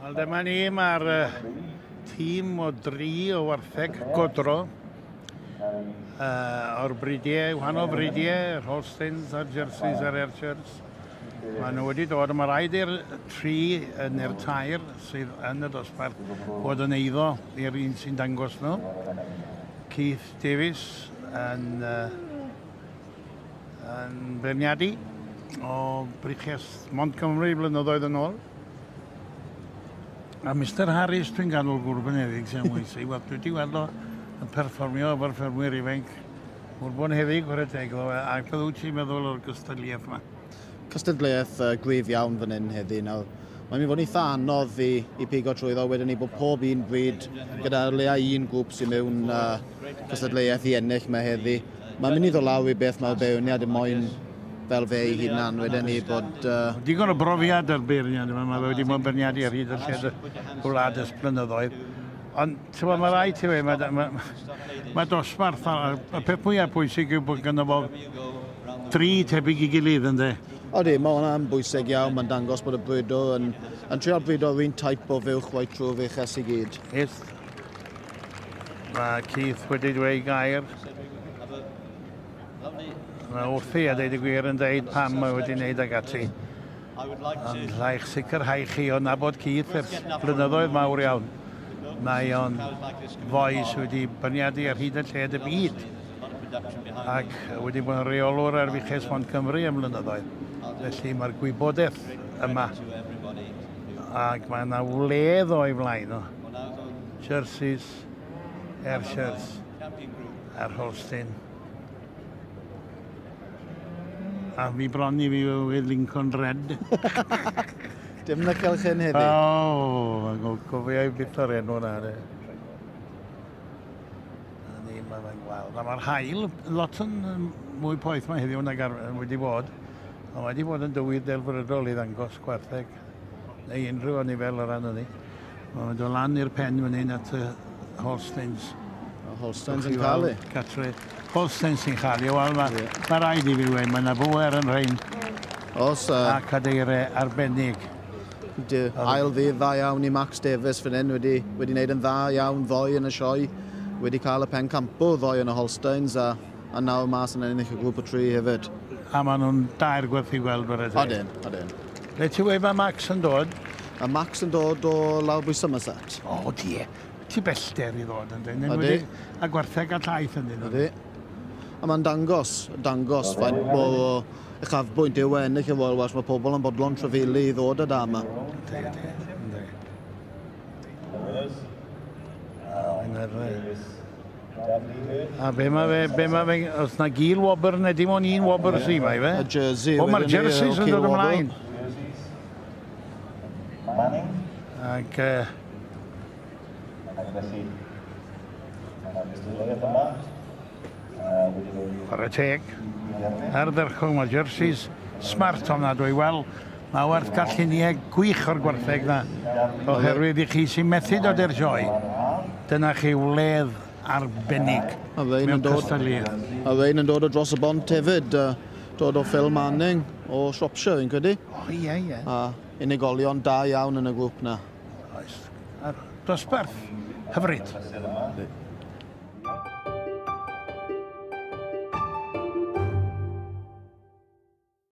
Wel, dyma ni, mae'r tîm o 3 o Gwartheg Godro o'r bridiau, wahanol bridiau, yr Holsteins a'r Jerseys a'r Ayrshires. Maen nhw wedi dod, mae rhaid i'r 3 yn i'r tair sydd yn y dosbarth bod yn eiddo i'r un sy'n dangos nhw. Keith Davies yn beirniadu o Briches Montgomery blynyddoedd yn ôl. A Mr Harris dwi'n ganol gwrbeneddig sy'n mwysi. Wel, dwi wedi weld o yn perfformio efo'r ffermwyr ifanc. Gwrbeneddig Gwartheg Godro, ac byddw ti'n meddwl o'r gystadleuaeth yma? Cystadleuaeth gryf iawn fan hyn heddi. Nawr, mae'n mynd fod yn eitha anodd i pigo trwyddo wedyn ni bod pob un bryd gyda leia un grŵp sy'n mewn cystadleuaeth i ennill mae heddi. Mae'n mynd i ddod lawr i beth mae'r beirniad yn moyn fel fe ei hunan wedyn ni bod... Digon o brofiad ar beirniad yma, mae wedi bod yn beirniadu ar hyd y lled y gwlad ysblynyddoedd. Ond mae rhaid ti fe, mae dosbarth, y peth mwyaf pwysig yw bod gynno fo 3 tebyg i gilydd yn de. Odi, mae hwnna'n bwysig iawn, mae'n dangos bod y brwydr yn trial brwydr un taip o fywch waith trwy fechas i gyd. Yes. Mae Keith wedi dweud gair. Mae wrthi a dweud y gwir yn dweud pam mae wedi wneud ag ati. Ond rhaid sicrhau chi o nabod Keith ers blynyddoedd mawr iawn. Mae o'n foi sydd wedi byniadu ar hyd y lled y byd. Ac wedi bod yn reolwr ar Briches Montgomery am blynyddoedd. Felly mae'r gwybodaeth yma. Ac mae yna wledd o'i flaen o. Jerseys, Ayrshires a'r Holstein. A mi broni fi wedi Lincoln Red. Dim na celchen heddi. O, gofio i beth o'r enw na. Mae'r haul lot yn mwy poeth mae heddiw nag wedi bod. Ond wedi bod yn dywydd delfrydol i ddangos Gwartheg. Neu unrhyw o nifel o ran hynny. Mae'n dod lan i'r pen fan hyn at y Holsteins. Holsteins yn cael ei? Catre. Holsteins sy'n cael ei. Wel, mae rhaid i fi dweud, mae yna bwer yn rhain. A cadeirau arbennig. Ail ddydd dda iawn i Max Davies fan hyn. Wedi wneud yn dda iawn ddoi yn y sioe. Wedi cael y pen campo ddoi yn y Holsteins a nawr mas yn ennill y grŵp o 3 hefyd. A maen nhw'n dair gwerth i gweld bod ydy. Odyn. Le ti wei mae Max yn dod? A Max yn dod o lawr Somerset. O, die. Ti bellter i ddod yn dyn. A Gwartheg a llaeth yn dyn. Ydy. A mae'n dangos faint bod uchafbwynt i'w ennill y Royal Welsh. Mae pobl yn bodlon trafeili i ddod y dama. A be mae fe, os na gil wobr neu dim ond un wobr sy'n mai fe? Y jersey. O, mae'r jerseys yn dod ymlaen. Ac... Chwarae teg. Ar ddyrchwng mae jerseys smart o'na dwi. Wel, mae werth galluniau gwych o'r Gwartheg na. Oherwydd i chi sy'n methu dod i'r sioe. Dyna chi wledd arbennig mewn cystadleuaeth. A fe'n yn dod o dros y bont hefyd. Dod o Phil Manning o Shropshire, yn credu. O, ie. A unigolion da iawn yn y grŵp na. Oes. Dosbarth hyfryd.